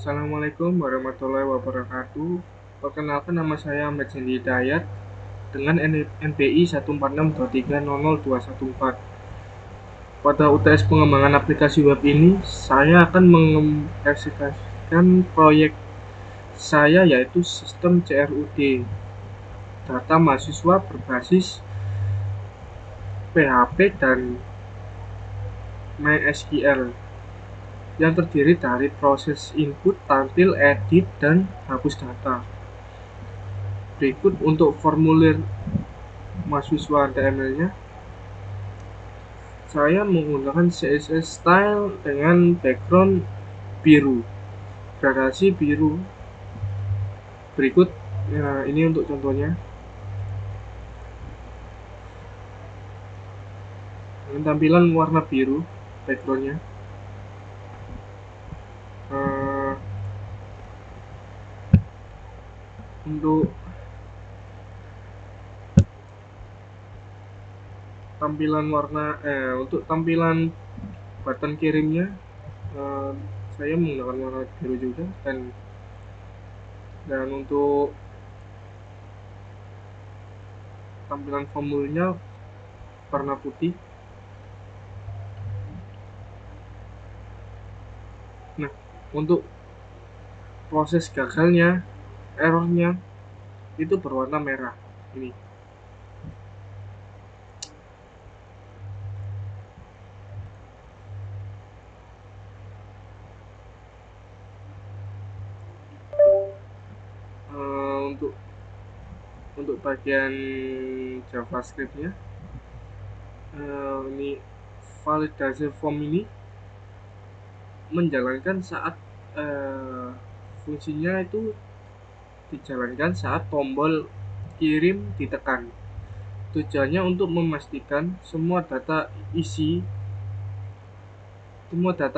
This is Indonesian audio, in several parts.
Assalamualaikum warahmatullahi wabarakatuh. Perkenalkan, nama saya Ahmad Zandi Hidayat dengan NPI 146230014. Pada UTS pengembangan aplikasi web ini, saya akan mengeksekusikan proyek saya, yaitu sistem CRUD, data mahasiswa berbasis PHP dan MySQL, yang terdiri dari proses input, tampil, edit, dan hapus data. Berikut untuk formulir mahasiswa HTML-nya. Saya menggunakan CSS style dengan background biru, gradasi biru. Berikut ini untuk contohnya, dengan tampilan warna biru backgroundnya. uh, untuk tampilan button kirimnya, saya menggunakan warna biru juga, dan untuk tampilan formulanya warna putih. Nah, untuk proses gagalnya, errornya itu berwarna merah ini. Untuk bagian JavaScript-nya, ini validasi form ini menjalankan saat fungsinya itu dijalankan saat tombol kirim ditekan. Tujuannya untuk memastikan semua data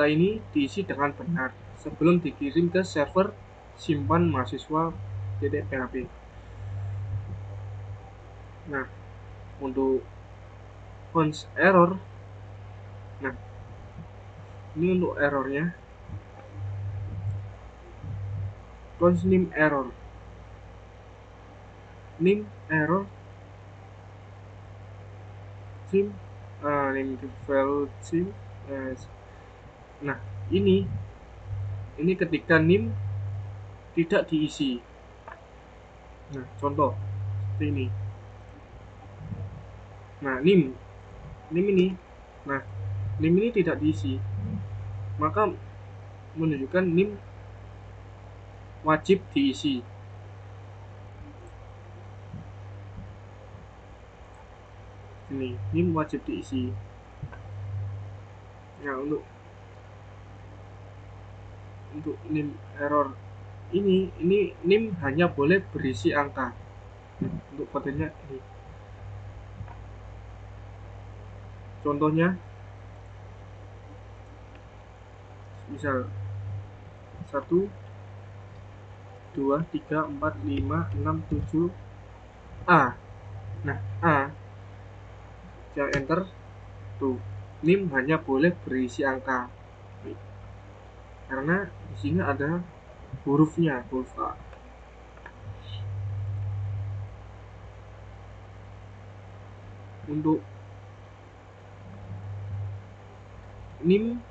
ini diisi dengan benar sebelum dikirim ke server simpan mahasiswa.php. Nah, untuk bounce error, nah ini untuk errornya, bounce name error, name default theme. Nah, ini ketika name tidak diisi. Nah, contoh seperti ini. Nah, name ini, nah name ini tidak diisi, maka menunjukkan name wajib diisi. Ini name wajib diisi. Nah, untuk name error ini name hanya boleh berisi angka. Untuk kodenya ini, contohnya misal 1 2 3 4 5 6 7 A. Nah, A, yang enter tuh, name hanya boleh berisi angka karena di sini ada hurufnya, huruf A. Untuk name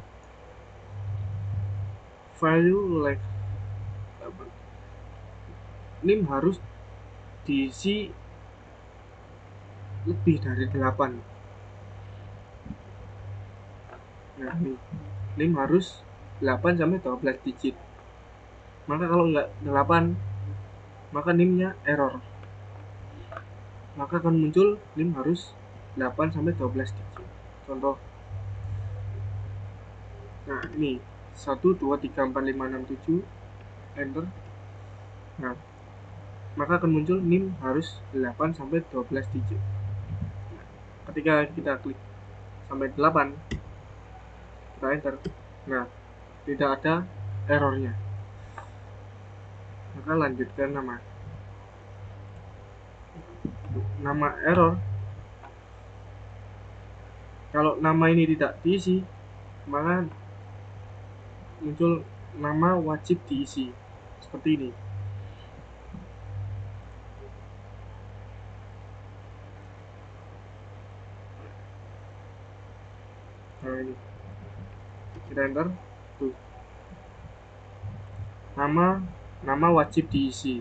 value like name harus diisi lebih dari 8. Nah, name harus 8 sampai 12 digit. Maka kalau enggak 8, maka name-nya error. Maka akan muncul name harus 8 sampai 12 digit. Contoh. Nah, ini 1 2 3 4 5 6 7, enter. Nah, maka akan muncul name harus 8 sampai 12 digit. Nah, ketika kita klik sampai 8, kita enter. Nah, tidak ada errornya. Maka lanjutkan nama error. Kalau nama ini tidak diisi, maka muncul nama wajib diisi seperti ini. Nah, ini kita enter tuh, nama wajib diisi.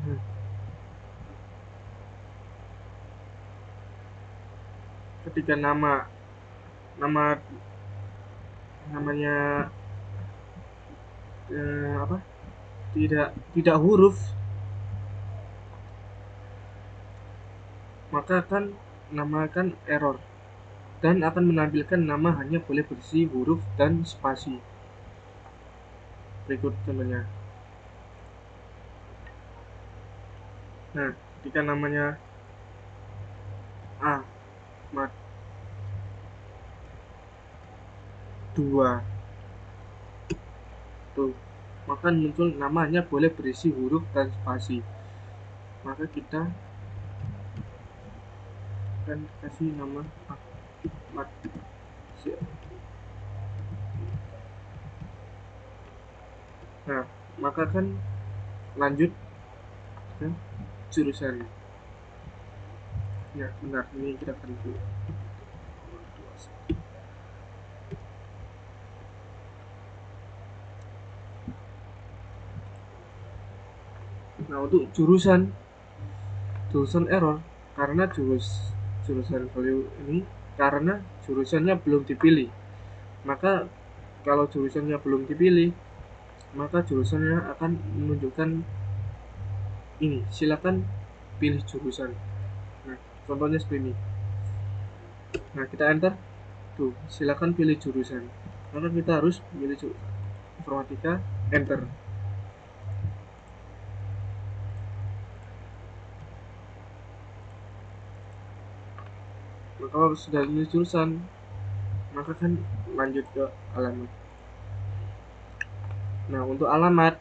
Nah, ketika nama nama namanya apa, tidak huruf, maka akan namakan error dan akan menampilkan nama hanya boleh berisi huruf dan spasi. Berikut contohnya. Nah, ketika namanya A mat 2 tuh, maka muncul namanya boleh berisi huruf dan spasi. Maka kita akan kasih nama Ahmad. Nah, maka kan lanjut ke jurusan. Ya, benar, ini kita akan dulu. Nah, untuk jurusan error karena jurusan value ini karena jurusannya belum dipilih. Maka kalau jurusannya belum dipilih, maka jurusannya akan menunjukkan ini, silakan pilih jurusan. Nah, contohnya seperti ini. Nah, kita enter tuh, silakan pilih jurusan. Maka kita harus pilih jurusan informatika, enter. Maka kalau sudah pilih jurusan, maka kan lanjut ke alamat. Nah, untuk alamat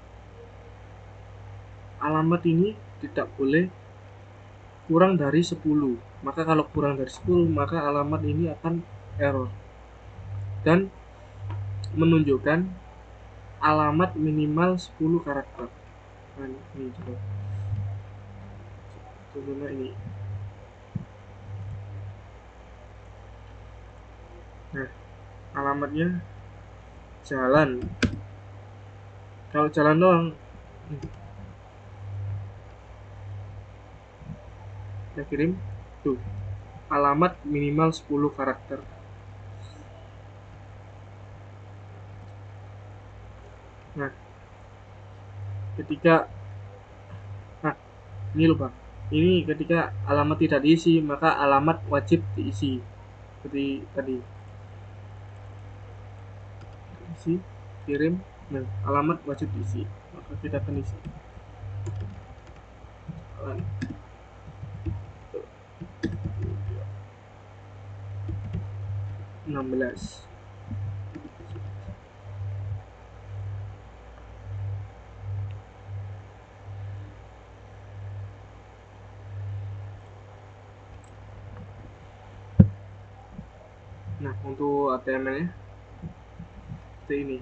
ini tidak boleh kurang dari 10. Maka kalau kurang dari 10, maka alamat ini akan error dan menunjukkan alamat minimal 10 karakter. Nah, ini coba. Contohnya ini. Nah, alamatnya jalan. Kalau jalan doang, kita kirim tuh, alamat minimal 10 karakter. Nah, ketika ini lupa. Ini ketika alamat tidak diisi, maka alamat wajib diisi. Seperti tadi. Isi, kirim, nah, alamat wajib diisi. Maka kita akan isi. 16. Nah, untuk HTML-nya seperti ini.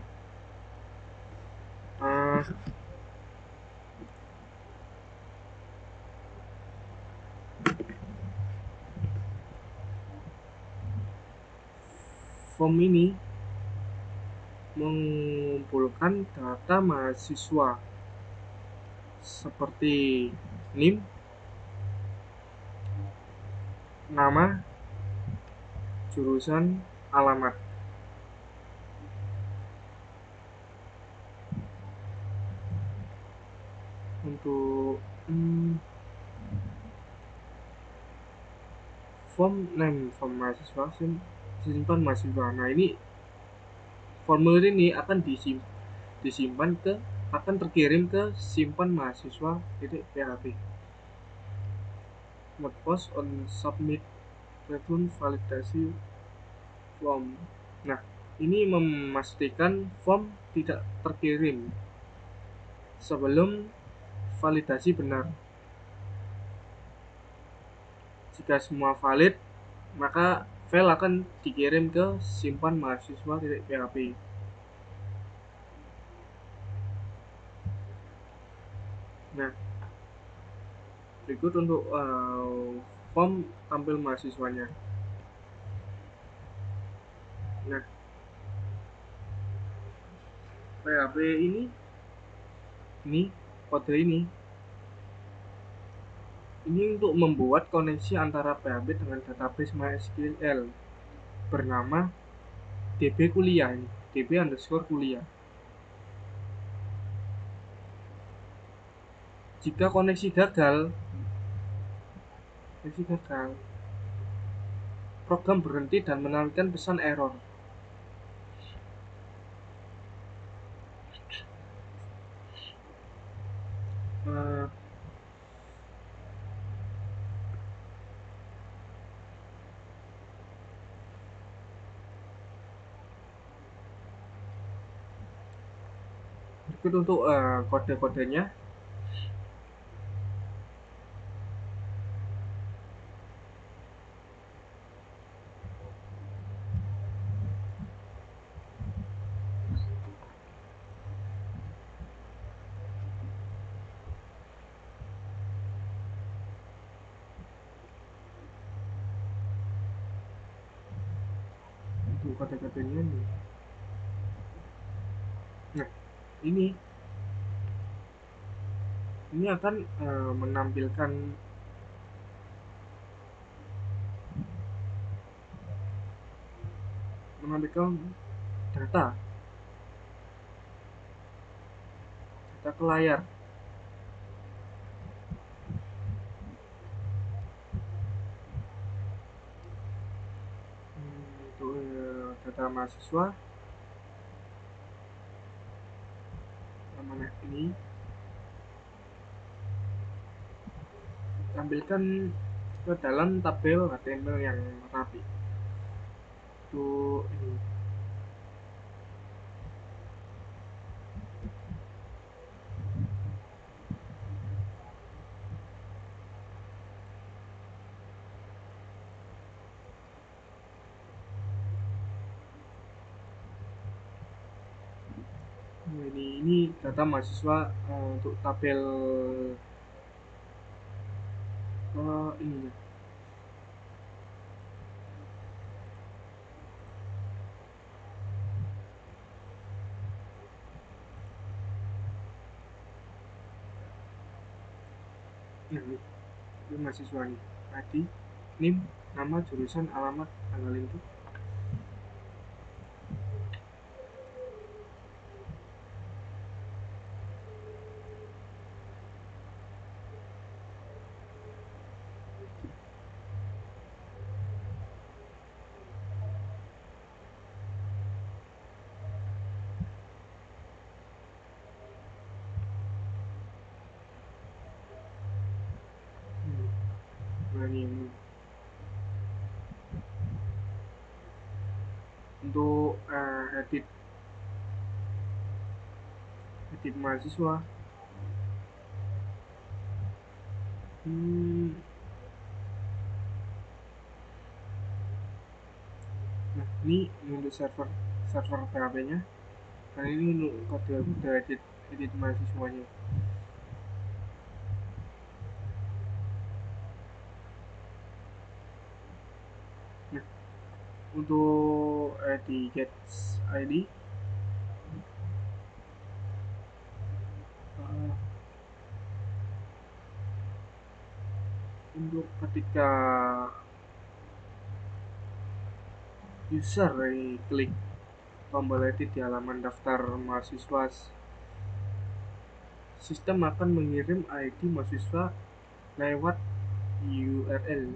Uh, form ini mengumpulkan data mahasiswa seperti NIM, nama, jurusan, alamat. Untuk form name, form mahasiswa, simpan mahasiswa. Nah, ini formulir ini akan disimpan ke, akan terkirim ke simpan mahasiswa .php. Not post on submit return validasi form. Nah, ini memastikan form tidak terkirim sebelum validasi benar. Jika semua valid, maka file akan dikirim ke simpan mahasiswa.php. Nah, berikut untuk form tampil mahasiswanya. Nah, PHP ini kode ini untuk membuat koneksi antara PHP dengan database MySQL bernama DB kuliah ini, DB underscore kuliah. Jika koneksi gagal, program berhenti dan menampilkan pesan error. Eh, Berikut untuk kode-kodenya. Untuk kode-kodenya nih. Nah, ini akan menampilkan data ke layar. Untuk data mahasiswa mana ini tampilkan ke dalam tabel HTML yang rapi. Untuk ini data mahasiswa untuk tabel ini. Nah, ini mahasiswa nih. ID, NIM, nama, jurusan, alamat, tanggal itu. Nah, ini untuk edit mahasiswa. Nah, ini untuk server PHP-nya. Nah, ini untuk kode edit mahasiswanya. Nah, untuk di Gets ID untuk ketika user klik tombol edit di halaman daftar mahasiswa, sistem akan mengirim ID mahasiswa lewat URL,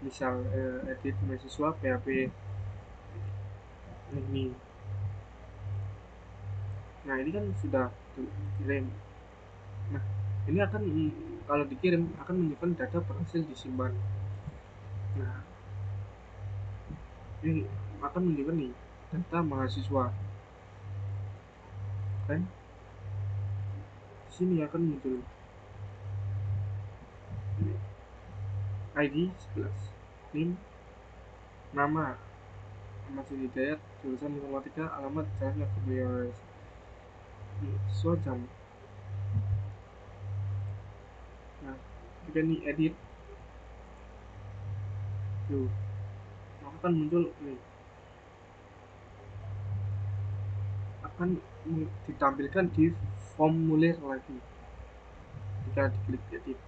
misal edit mahasiswa PHP ini. Nah, ini kan sudah dikirim. Nah, ini akan kalau dikirim akan menunjukkan data berhasil disimpan. Nah, ini akan menunjukkan nih data mahasiswa, kan di sini akan muncul ID 11, NIM, nama Ahmad Zul Hidayat, jurusan informatika, alamat Jalan Nagapura, siswa jam. Nah, ketika ini edit, tuh, maka akan muncul nih, akan ditampilkan di formulir lagi jika diklik edit.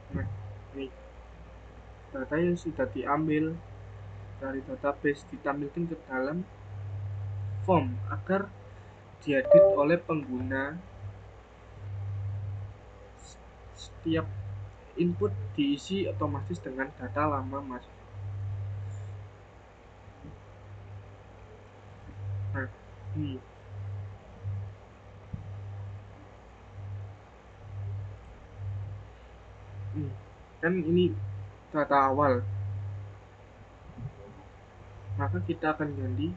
Nah, nih, data yang sudah diambil dari database ditampilkan ke dalam form agar diedit oleh pengguna. Setiap input diisi otomatis dengan data lama mahasiswa. Nah, ini kan ini data awal, maka kita akan ganti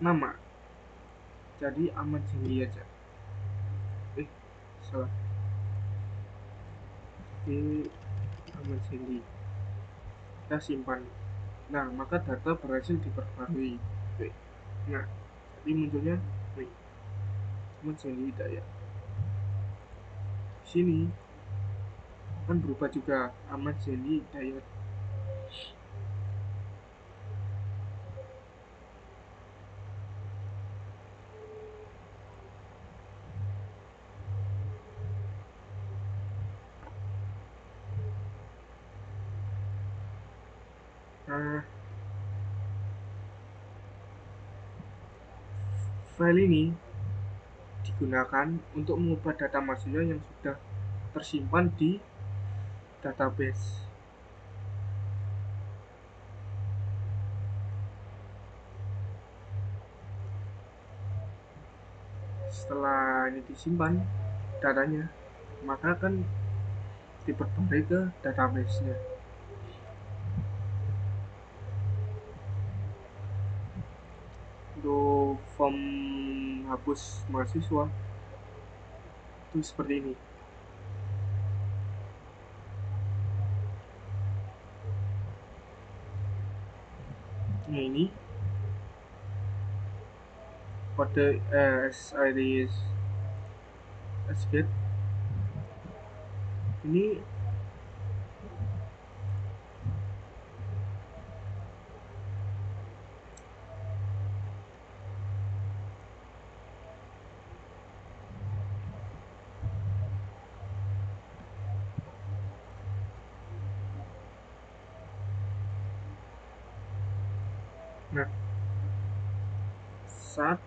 nama jadi Ahmad Zindi aja. Salah. Ahmad Zindi, kita simpan. Nah, maka data berhasil diperbarui. Nah, jadi munculnya Ahmad Zindi Hidayat. Sini akan berubah juga Ahmad Zindi Hidayat. Nah, file ini digunakan untuk mengubah data mahasiswa yang sudah tersimpan di database. Setelah ini disimpan datanya, maka akan diperbarui ke database-nya. Untuk form hapus mahasiswa itu seperti ini. Nah, ini kode SID SGET ini. Nah, saat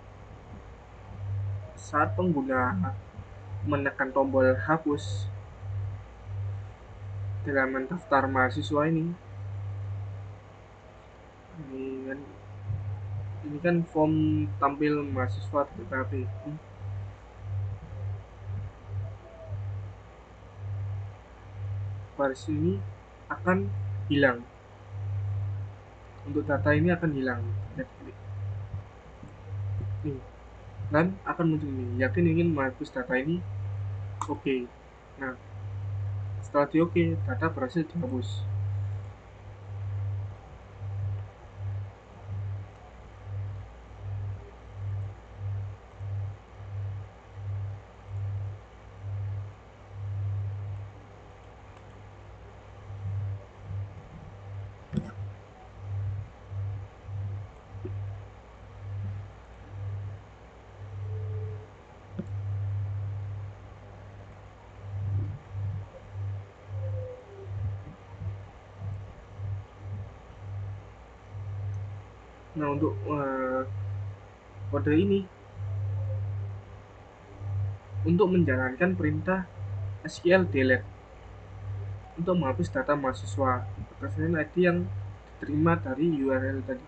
saat pengguna menekan tombol hapus di halaman daftar mahasiswa kan ini kan form tampil mahasiswa tetapi baris ini akan hilang. Untuk data ini akan hilang. Nih, dan akan muncul ini, yakin ingin menghapus data ini. Oke. Nah, setelah di oke, data berhasil dihapus. Nah, untuk kode ini untuk menjalankan perintah SQL delete untuk menghapus data mahasiswa berdasarkan ID yang diterima dari URL tadi.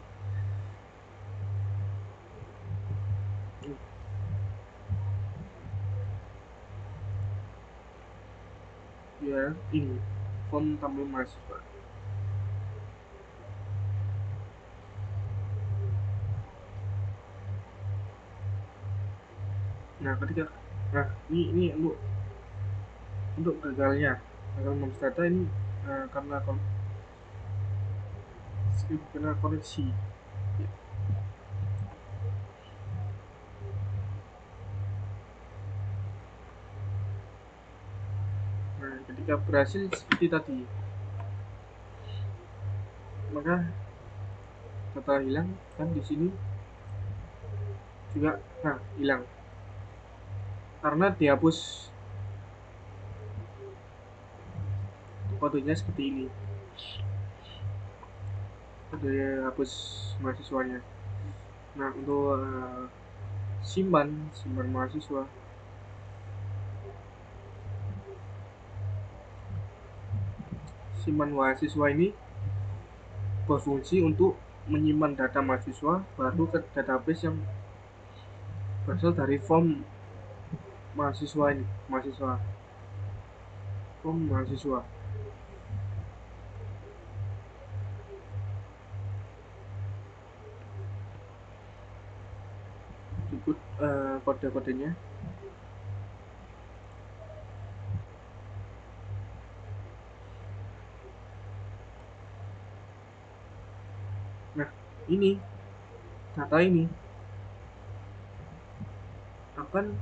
ya ini form tampil mahasiswa. Nah ketika ini untuk gagal menulis data ini karena koneksi. Nah ketika berhasil seperti tadi, maka data hilang kan di sini juga hilang karena dihapus kodenya seperti ini, kode hapus mahasiswanya. Nah untuk simpan mahasiswa, simpan mahasiswa ini berfungsi untuk menyimpan data mahasiswa baru ke database yang berasal dari form mahasiswa. Ikut kode-kodenya. Nah ini data ini akan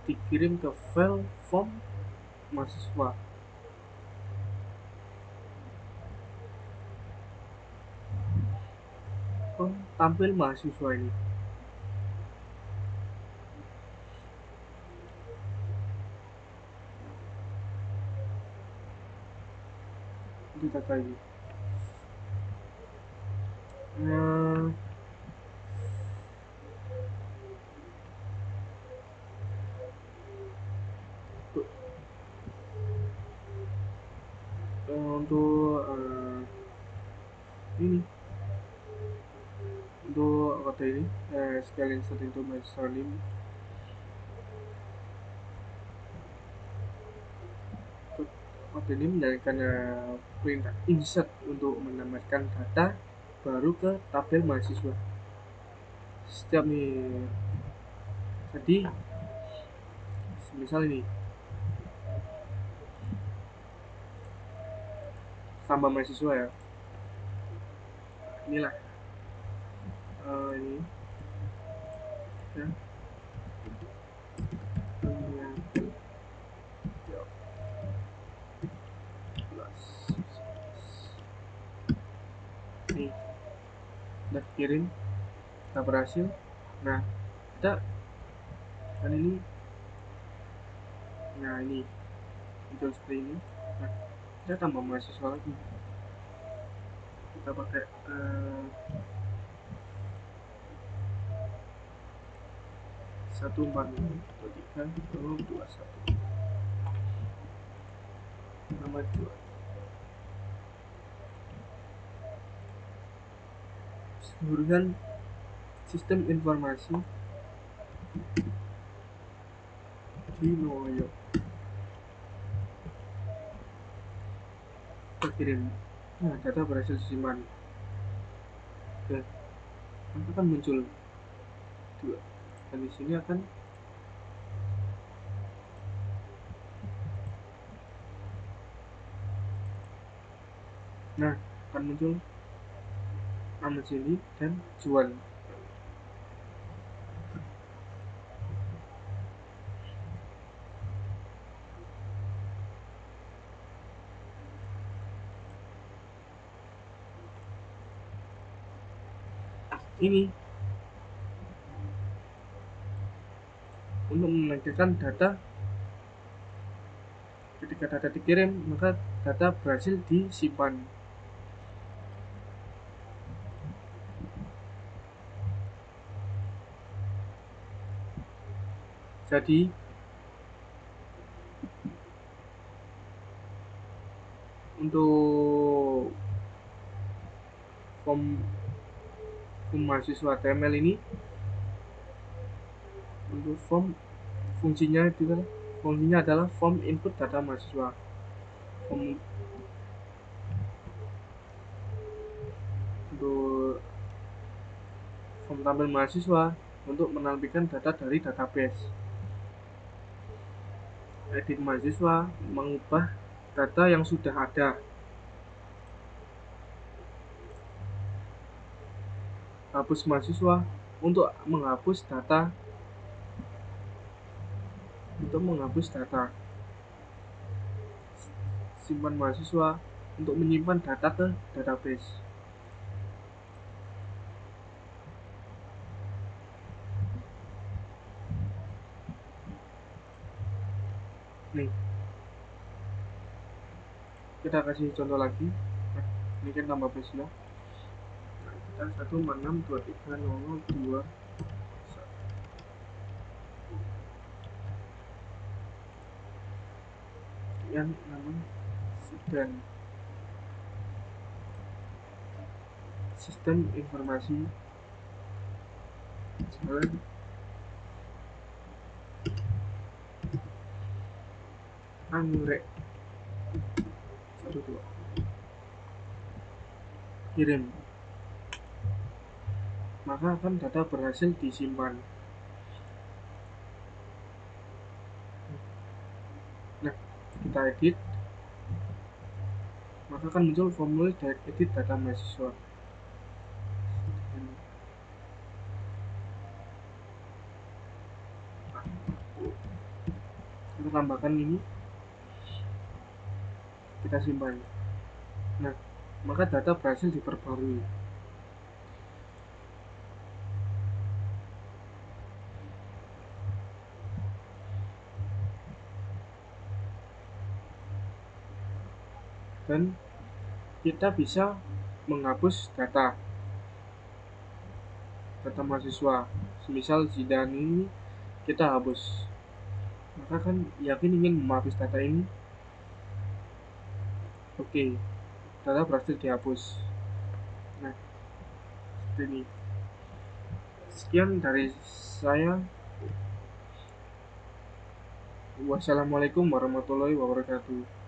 dikirim ke file form mahasiswa. Tampil mahasiswa ini. Itu data ini. Nah, untuk ini untuk kode ini scale insert into mahasiswa ini kode ini menjalankan perintah insert untuk menambahkan data baru ke tabel mahasiswa. Setiap nih, jadi misal ini tambah mahasiswa ya, inilah ini ya, ini udah kirim, kita berhasil. Nah kita kan ini, nah ini muncul seperti ini. Nah kita tambah mahasiswa lagi, kita pakai 14023 nama 2 jurusan sistem informasi di Noyo. Terkirim. Nah data berhasil disimpan. Oke, maka akan muncul 2 dan di sini akan akan muncul nama sini dan jual. Ini untuk menampilkan data. Ketika data dikirim, maka data berhasil disimpan. Jadi untuk form mahasiswa HTML ini, untuk form fungsinya itu kan Fungsinya adalah form input data mahasiswa. Form untuk form tampil mahasiswa untuk menampilkan data dari database. Edit mahasiswa mengubah data yang sudah ada. Hapus mahasiswa untuk menghapus data. Simpan mahasiswa untuk menyimpan data ke database. Nih, kita kasih contoh lagi. Nah, ini kan tambah base ya. Nah, kita 146230021. Yang namanya sistem informasi jalan anggrek 12 kirim, maka akan data berhasil disimpan. Nah, kita edit, maka akan muncul formulir edit data mahasiswa. Kita tambahkan ini, kita simpan. Nah, maka data berhasil diperbarui. Dan kita bisa menghapus data mahasiswa. Semisal Zidane ini kita hapus, maka kan yakin ingin menghapus data ini. Oke, data berhasil dihapus. Nah, seperti ini. Sekian dari saya. Wassalamualaikum warahmatullahi wabarakatuh.